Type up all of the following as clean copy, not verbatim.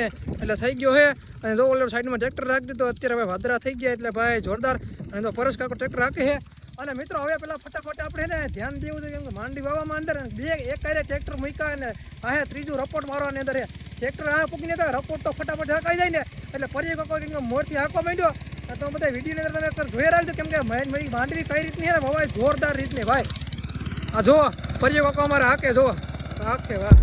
એટલે થઈ ગયો છે અને જો ઓલો સાઈડમાં ટ્રેક્ટર રાખી દીધો અત્યારે હવે વાદરા થઈ ગયા એટલે ભાઈ જોરદાર અને તો પરસ કાકો ટ્રેક્ટર રાખે છે અને મિત્રો હવે પેલા ફટાફટ આપણે ને ધ્યાન દેવું છે કેમ કે માંડી વાવવામાં અંદર બે એક કારે ટ્રેક્ટર મૂક્યા અને આ ત્રીજું રપોટ મારવાની અંદર ટ્રેક્ટર આ પૂકીને તો રપોટ તો ફટાફટ હકાઈ જાય ને એટલે પરી કાકો કેમ કે મોરથી હાંકવા માંડ્યો તો બધા વિડીયોની અંદર તમે જોઈ રહ્યા છો કેમ કે માંડવી કઈ રીતની છે ને જોરદાર રીતની ભાઈ આ જો પરી કાકો અમારે હાકે જો હાકે વાહ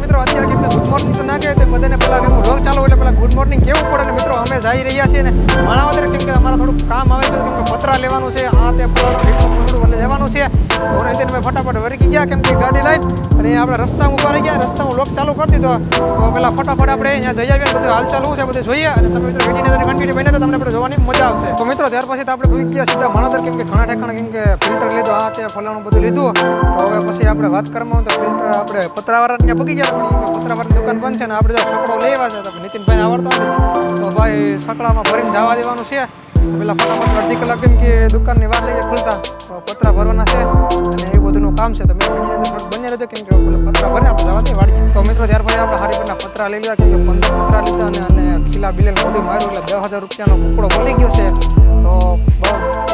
મિત્રો અત્યારે કેમ ગુડ મોર્નિંગ તો ના કહે તો બધાને પહેલાં કેમ રોગ ચાલુ એટલે પહેલાં ગુડ મોર્નિંગ કેવું પડે ને મિત્રો અમે જઈ રહ્યા છીએ ને માણાવદર કેમ કે અમારા થોડુંક કામ આવે છે કેમ કે પતરા લેવાનું છે આ તે થોડું લેવાનું છે તો રીતે અમે ફટાફટ વરકી ગયા કેમ કે ગાડી લઈને અને આપણે રસ્તામાં ઊભા રહી ગયા રસ્તામાં લોક ચાલુ કરી દીધો તો પહેલાં ફટાફટ આપણે અહીંયા જઈ આવીએ બધું હાલ ચાલુ છે બધું જોઈએ અને તમે મિત્રો વિડીયોની કન્ટિન્યુ બને તો તમને આપણે જોવાની મજા આવશે તો મિત્રો ત્યાર પછી તો આપણે ભૂલી ગયા સીધા માણાવદર કેમ કે ઘણા ઠેકાણા કેમ કે ફિલ્ટર લીધું આ તે ફલાણું બધું લીધું તો હવે પછી આપણે વાત કરવામાં તો ફિલ્ટર આપણે પતરાવાળા ત્યાં પકી ગયા પતરાવાળાની દુકાન બંધ છે ને આપણે જો સકડો લેવા છે તો નીતિનભાઈ આવડતા નથી તો ભાઈ સકડામાં ભરીને જવા દેવાનું છે પેલા ફટાફટ અડધી કલાક કેમ કે દુકાનની વાર લઈ ખુલતા તો પતરા ભરવાના છે અને એ બધુંનું કામ છે તો મેં બને રહેજો કેમ કે પતરા ભરીને આપણે જવા દઈએ વાડીએ તો મિત્રો ત્યાર પછી આપણે હરિપરના પતરા લઈ લીધા કેમ કે 15 પતરા લીધા અને ખીલા બિલેલ બધું માર્યું એટલે 10,000 રૂપિયાનો કુકડો મળી ગયો છે તો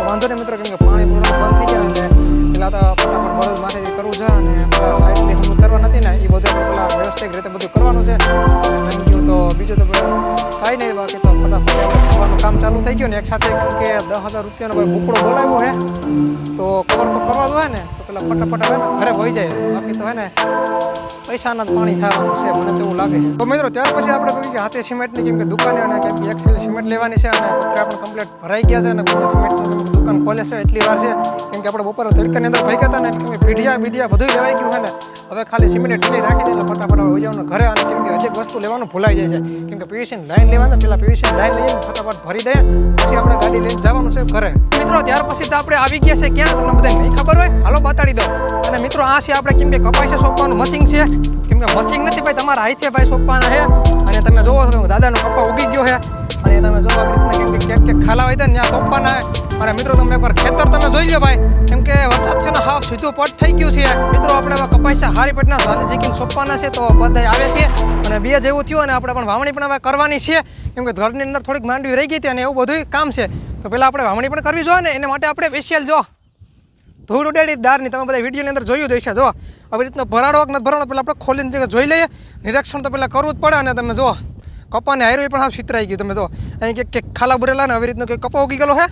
વાંધો નહીં મિત્રો કેમ કે પાણી પૂરવાનું બંધ થઈ ગયા એટલે પેલા તો ફટાફટ બળદ માથેથી કરવું છે અને પેલા સાઈડની હમણાં કરવા નથી ને એ બધું પેલા વ્યવસ્થિત રીતે બધું કરવાનું છે થેન્ક યુ તો બીજું તો કાંઈ નહીં બાકી તો ફટાફટ કરવાનું કામ ચાલુ થઈ ગયું ને એક સાથે કે 10,000 રૂપિયાનો ભાઈ કુકડો બોલાવ્યો છે તો કવર તો કરવા જ હોય ને તો પેલા ફટાફટ હવે ઘરે વહી જાય બાકી તો હે ને પૈસાના જ પાણી થવાનું છે મને તેવું લાગે છે તો મિત્રો ત્યાર પછી આપણે કહ્યું કે હાથે સિમેન્ટની કેમ કે દુકાને અને કેમ કે એક્સેલ સિમેન્ટ લેવાની છે અને પતરા પણ કમ્પ્લીટ ભરાઈ ગયા છે અને બધા સિમેન્ટની દુકાન ખોલે છે એટલી વાર છે કેમ કે આપણે બપોરે તડકાની અંદર ભાઈ હતા ને કેમ કે પીઢિયા બધું લેવાઈ ગયું છે ને હવે ખાલી સિમેન્ટ ઢીલી રાખી દે એટલે ફટાફટ વહી જવાનું ઘરે અને કેમ કે હજી વસ્તુ લેવાનું ભૂલાઈ જાય છે કેમ કે પીવીસી લાઈન લેવાના પેલા પીવીસી લાઈન લઈએ ફટાફટ ભરી દઈએ પછી આપણે ગાડી લઈને જવાનું છે ઘરે મિત્રો ત્યાર પછી તો આપણે આવી ગયા છે ક્યાં તમને બધા નહીં ખબર હોય હાલો બતાડી દો અને મિત્રો આ છે આપણે કેમ કે કપાઈ સોંપવાનું મશીન છે કેમ કે મશીન નથી ભાઈ તમારા હાથે ભાઈ સોંપવાના છે અને તમે જોવો છો દાદાનો કપા ઉગી ગયો છે અને તમે જોવો આવી રીતના કેમ કે ખાલા હોય ને ત્યાં સોંપવાના અને મિત્રો તમે એકવાર ખેતર તમે જોઈ લો ભાઈ કેમ કે વરસાદ છે ને હાવ સીધું પટ થઈ ગયું છે મિત્રો આપણે હવે કપાસા હારી પેટના સારી જગ્યાએ સોંપવાના છે તો બધા આવે છે અને બે જેવું થયું અને આપણે પણ વાવણી પણ હવે કરવાની છે કેમ કે ઘરની અંદર થોડીક માંડવી રહી ગઈ હતી અને એવું બધું કામ છે તો પહેલાં આપણે વાવણી પણ કરવી જોઈએ ને એના માટે આપણે સ્પેશિયલ જો ધૂળ ઉડેડી દારની તમે બધા વિડીયોની અંદર જોયું જ હશે જો આવી રીતનો ભરાડો કે નથી ભરાડો પહેલાં આપણે ખોલીને જગ્યા જોઈ લઈએ નિરીક્ષણ તો પહેલાં કરવું જ પડે અને તમે જો કપાને હાયરો પણ હાવ છિતરાઈ ગયું તમે જો અહીં કે ખાલા બુરેલા ને આવી રીતનો કે કપા ઉગી ગયેલો છે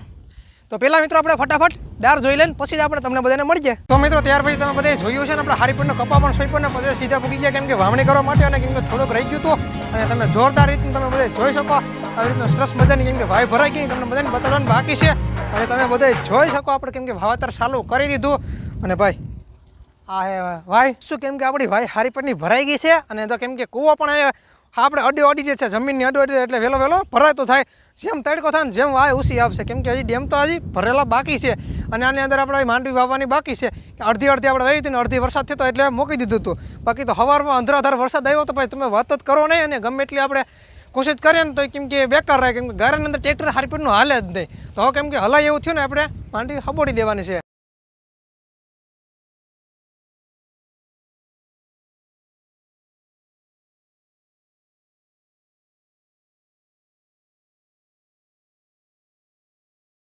તો પહેલાં મિત્રો આપણે ફટાફટ દાર જોઈ લઈને પછી જ આપણે તમને બધાને મળી જાય તો મિત્રો ત્યાર પછી તમે બધા જોયું છે ને આપણે હારીપરનો કપા પણ સોંપ્યો ને પછી સીધા પૂકી ગયા કેમ કે વાવણી કરવા માટે અને કેમ કે થોડોક રહી ગયું હતું અને તમે જોરદાર રીતનું તમે બધા જોઈ શકો આવી રીતનું સરસ મજાની કેમ કે વાય ભરાઈ ગઈ તમને બધાને બતાવવાનું બાકી છે અને તમે બધા જોઈ શકો આપણે કેમ કે વાવેતર ચાલુ કરી દીધું અને ભાઈ આ હે ભાઈ શું કેમ કે આપણી ભાઈ હારીપરની ભરાઈ ગઈ છે અને તો કેમ કે કૂવો પણ આપણે અડી છે જમીનની અડી એટલે વહેલો ભરાય તો થાય જેમ તડકો થાય ને જેમ વાય ઉસી આવશે કેમ કે હજી ડેમ તો હજી ભરેલા બાકી છે અને આની અંદર આપણે માંડવી વાવવાની બાકી છે અડધી આપણે વાવી હતી ને અડધી વરસાદ થતો એટલે મૂકી દીધું હતું બાકી તો સવારમાં અંધરાધાર વરસાદ આવ્યો તો ભાઈ તમે વાત જ કરો નહીં અને ગમે એટલી આપણે કોશિશ કરીએ ને તો કેમ કે બેકાર રહે કેમ કે ગારાની અંદર ટ્રેક્ટર હારીપરનું હાલે જ નહીં તો હવે કેમ કે હલાય એવું થયું ને આપણે માંડવી હબોડી દેવાની છે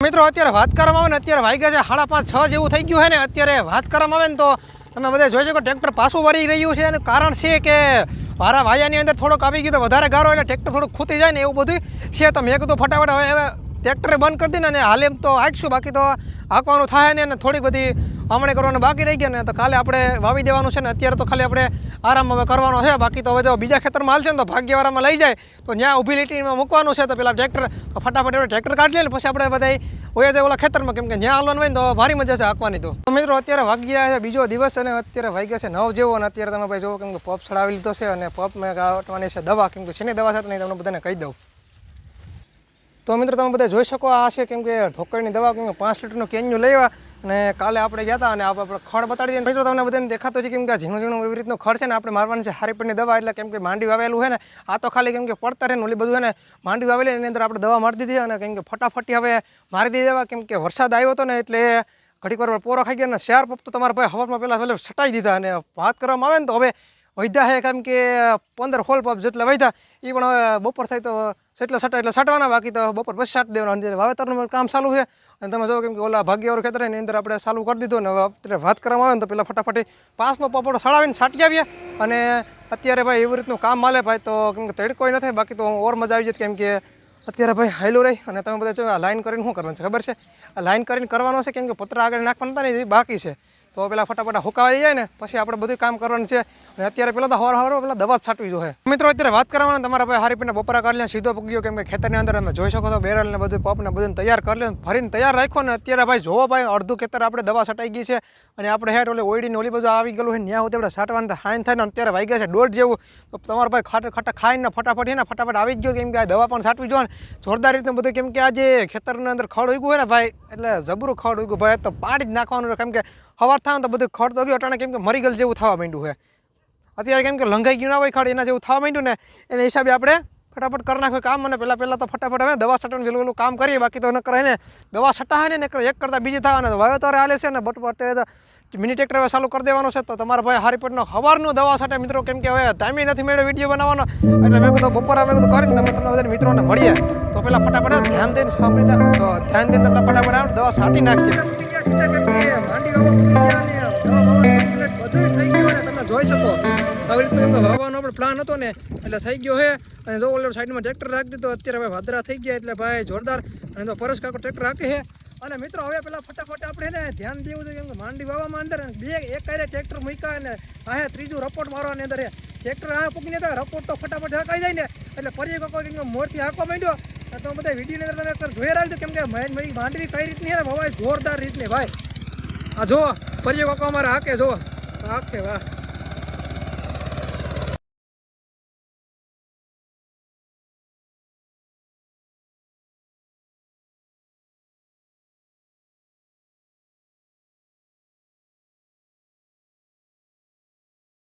મિત્રો અત્યારે વાત કરવામાં આવે ને અત્યારે વાગ્યા છે 5:30-6 જેવું થઈ ગયું છે ને અત્યારે વાત કરવામાં આવે ને તો તમે બધા જોઈ શકો ટ્રેક્ટર પાછું વળી રહ્યું છે અને કારણ છે કે વારા વાયાની અંદર થોડોક આવી ગયું તો વધારે ગારો એટલે ટ્રેક્ટર થોડુંક ખૂતી જાય ને એવું બધું છે તો મેં કીધું ફટાફટ હવે ટ્રેક્ટરે બંધ કરી દઈને અને હાલે એમ તો હાંકશું બાકી તો હાંકવાનું થાય ને અને થોડી બધી વાવણી કરવાનું બાકી રહી ગયા ને તો કાલે આપણે વાવી દેવાનું છે ને અત્યારે તો ખાલી આપણે આરામ હવે કરવાનો છે બાકી તો હવે જો બીજા ખેતરમાં હાલશે ને તો ભાગ્યવાળામાં લઈ જાય તો ત્યાં ઊભી લીટીમાં મૂકવાનું છે તો પેલા ટ્રેક્ટર તો ફટાફટ આપણે ટ્રેક્ટર કાઢી લે પછી આપણે બધા હોય જાય ઓલા ખેતરમાં કેમ કે જ્યાં હાલવાનું હોય ને તો ભારી મજા છે હાંકવાની તો મિત્રો અત્યારે વાગ્યા છે બીજો દિવસ અને અત્યારે વાગ્યા છે 9 જેવો અને અત્યારે તમે ભાઈ જોવો કેમ કે પપ ચડાવી લીધો છે અને પપ મેં કાઢવાની છે દવા કેમ કે શેની દવા છે તો નહીં તમને બધાને કહી દઉં તો મિત્રો તમે બધા જોઈ શકો આ છે કેમ કે ઢોકળની દવા કેમ કે 5 લીટરનું કેનનું લેવા અને કાલે આપણે ગયા હતા અને આપણે ખડ બતાડી દઈએ મિત્રો તમને બધાને દેખાતો છે કેમ કે ઝીણું ઝીણું એવી રીતનું ખડ છે ને આપણે મારવાની છે હારીપટની દવા એટલે કેમ કે માંડી વાવેલું છે ને આ તો ખાલી કેમ કે પડતા રહે ને ઓલી બધું છે ને માંડી વાવેલી એની અંદર આપણે દવા મારી દીધી અને કેમ કે ફટાફટી હવે મારી દીધી દવા કેમ કે વરસાદ આવ્યો હતો ને એટલે ઘડીક વાર પોરો ખાઈ ગયા ને શેર પપ તો તમારા ભાઈ હવામાં પહેલાં છટાઈ દીધા અને વાત કરવામાં આવે ને તો હવે વધ્યા છે કેમ કે 15-16 પપ જેટલા વધ્યા એ પણ હવે બપોર થાય તો જેટલા છટા એટલે છટવાના બાકી તો બપોર પછી છાંટી દેવાના વાવેતરનું કામ ચાલુ છે અને તમે જો કેમ કે ઓલા ભાગ્યવાળું ખેતર એની અંદર આપણે ચાલુ કરી દીધું ને હવે અત્યારે વાત કરવામાં આવે ને તો પહેલાં ફટાફટી પાસમાં પપોડો સળાવીને છાંટી આવીએ અને અત્યારે ભાઈ એવી રીતનું કામ માલે ભાઈ તો કેમ કે તડકો ન થાય બાકી તો ઓર મજા આવી જાય કેમ કે અત્યારે ભાઈ હાઈલું રહી અને તમે બધા જો આ લાઈન કરીને શું કરવાનું છે ખબર છે આ લાઈન કરીને કરવાનો છે કેમ કે પતરા આગળ નાખવાના હતા ને એ બાકી છે તો પેલા ફટાફટ હુકાઈ જાય ને પછી આપણે બધું કામ કરવાનું છે અને અત્યારે પેલા તો હવાર પેલા દવા જ છાંટવી જોઈએ મિત્રો અત્યારે વાત કરવાના તમારા ભાઈ હારીપીને બપોરા કરી લે સીધો પૂગ્યો કેમ કે ખેતરની અંદર તમે જોઈ શકો છો બેરલ ને બધું પપ ને બધું તૈયાર કરી લે ફરીને તૈયાર રાખ્યો ને અત્યારે ભાઈ જોવો ભાઈ અડધું ખેતર આપણે દવા છટાઈ ગઈ છે અને આપણે હેઠ ઓલી ઓઈડીને ઓલી બધું આવી ગયેલું છે ત્યાં સુધી આપણે છાંટવાનું તો હાઈન થાય ને અત્યારે વાગ્યા છે 1:30 જેવું તો તમારા ભાઈ ખાટા ખાઈને ફટાફટ આવી ગયો કેમ કે આ દવા પણ છાંટવી જોઈએ ને જોરદાર રીતે બધું કેમ કે આજે ખેતરની અંદર ખડ ઉગ્યું હોય ને ભાઈ એટલે જબરું ખડ ઉગ્યું ભાઈ તો પાડી જ નાખવાનું કેમ કે સવાર થાય ને તો બધું ખડ તો ગયું અટાણે કેમ કે મરી ગયેલ જેવું થવા માંડ્યું છે અત્યારે કેમ કે લંઘાઈ ગયું ના હોય ખડ એના જેવું થવા માંડ્યું ને એના હિસાબે આપણે ફટાફટ કરી નાખ્યું કામ અને પહેલાં તો ફટાફટ હવે દવા છટાવાનું જેલું કામ કરીએ બાકી તો ન કરે ને દવા છટાવે ને એક કરતાં બીજી થવાના વાવેતર હાલે છે ને બટ મિની ટ્રેક્ટર હવે ચાલુ કરી દેવાનો છે તો તમારા ભાઈ હારીપટનો સવારનું દવા છાંટે મિત્રો કેમ કે હવે ટાઈમે નથી મળ્યો વિડીયો બનાવવાનો એટલે મેં કીધું બપોરે મેં કીધું કરીને તમને બધા મિત્રોને મળીએ તો પહેલાં ફટાફટ ધ્યાન દઈને સાંભળીને તો ધ્યાન દઈને તમને ફટાફટ દવા છાંટી નાખીએ બધું થઈ ગયું અને તમે જોઈ શકો આવી રીતનું વાવવાનો આપણે પ્લાન હતો ને એટલે થઈ ગયો છે અને જો ઓલર સાઈડમાં ટ્રેક્ટર રાખી દીધો અત્યારે હવે ભાદરા થઈ ગયા એટલે ભાઈ જોરદાર અને તો પરેશ કાકો ટ્રેક્ટર રાખે છે અને મિત્રો હવે પેલા ફટાફટ આપણે ને ધ્યાન દેવું જોઈએ કેમ કે માંડી વાવવામાં અંદર એક હારે ટ્રેક્ટર મૂક્યા ને આ ત્રીજું રપોટ મારવાની અંદર ટ્રેક્ટર આ પૂકીને તો રપોટ તો ફટાફટ હાંકાઈ જાય ને એટલે ફરી કાકો કેમ કે મોરથી હાંકવા માંડ્યો તો બધા વિડીયોની અંદર તમે જોઈ રહ્યા છો કેમ કે માંડવી કઈ રીતની છે ને જોરદાર રીતની ભાઈ આ જો ફરી કાકો અમારે હાકે જો હાકે વાહ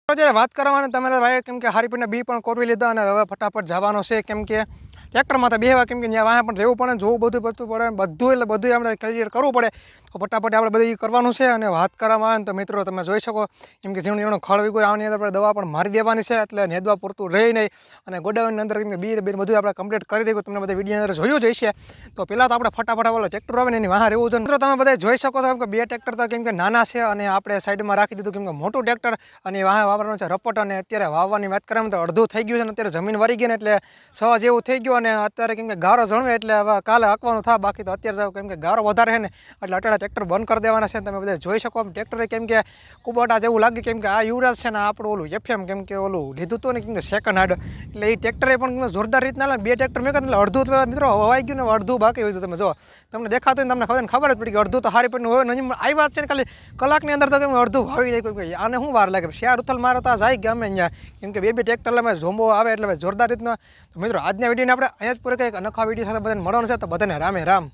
જ્યારે વાત કરવાની તમારા ભાઈ કેમ કે હારીપીને બી પણ કોરવી લીધા અને હવે ફટાફટ જવાનો છે કેમ કે ટ્રેક્ટરમાં તો બેહવા કેમ કે ત્યાં વાહ પણ રહેવું પડે જોવું બધું પડે બધું એટલે બધું આપણે ક્લિયર કરવું પડે તો ફટાફટ આપણે બધું કરવાનું છે અને વાત કરવામાં આવે ને તો મિત્રો તમે જોઈ શકો કેમ કે ઝીણું ખડ વીગું આવવાની અંદર આપણે દવા પણ મારી દેવાની છે એટલે નેદવા પૂરતું રહે નહીં અને ગોડાઉનની અંદર કેમ કે બી બધું આપણે કમ્પ્લીટ કરી દઈએ તમને બધા વિડીયો અંદર જોયું જઈશે તો પહેલાં તો આપણે ફટાફટ ઓલો ટ્રેક્ટર આવે ને એની વાહ રહેવું છે મિત્રો તમે બધા જોઈ શકો છો કે બે ટ્રેક્ટર તો કેમ કે નાના છે અને આપણે સાઈડમાં રાખી દીધું કેમ કે મોટું ટ્રેક્ટર અને વાહ વાપરવાનું છે રપટ અને અત્યારે વાવવાની વાત કરવામાં તો અડધું થઈ ગયું છે અને અત્યારે જમીન વળી ગઈ ને એટલે 6 જેવું થઈ ગયું અને અત્યારે કેમ કે ગારો જણવે એટલે હવે કાલે હાંકવાનું થાય બાકી તો અત્યારે કેમ કે ગારો વધારે છે ને એટલે અટાળા ટ્રેક્ટર બંધ કરી દેવાના છે તમે બધા જોઈ શકો ટ્રેક્ટર કેમ કે કુબાટા જેવું લાગે કેમ કે આ યુવરાજ છે ને આપણું ઓલું એફએમ કેમ કે ઓલું લીધું હતું ને કેમ કે સેકન્ડ હાર્ડ એટલે એ ટ્રેક્ટરે પણ જોરદાર રીતના બે ટ્રેક્ટર મેં એટલે અડધું મિત્રો હવાઈ ગયું ને અડધું બાકી હોય છે તમે જો તમને દેખાતું ને તમને ખબર જ પડી કે અડધું તો હારી પણ હોય નહીં આવી વાત છે ને ખાલી કલાકની અંદર તો કેમ અડધું ભાવી જાય કોઈ આને શું વાર લાગે શેર ઉથલ મારો તો જાય ગમે અહીંયા કેમ કે બે ટ્રેક્ટર એટલે ઝોંબો આવે એટલે જોરદાર રીતના તો મિત્રો આજના વિડીયોને આપણે અહીંયા જ પૂરે કંઈક અનોખા વિડીયો સાથે બધાને મળવાનું છે તો બધાને રામે રામ.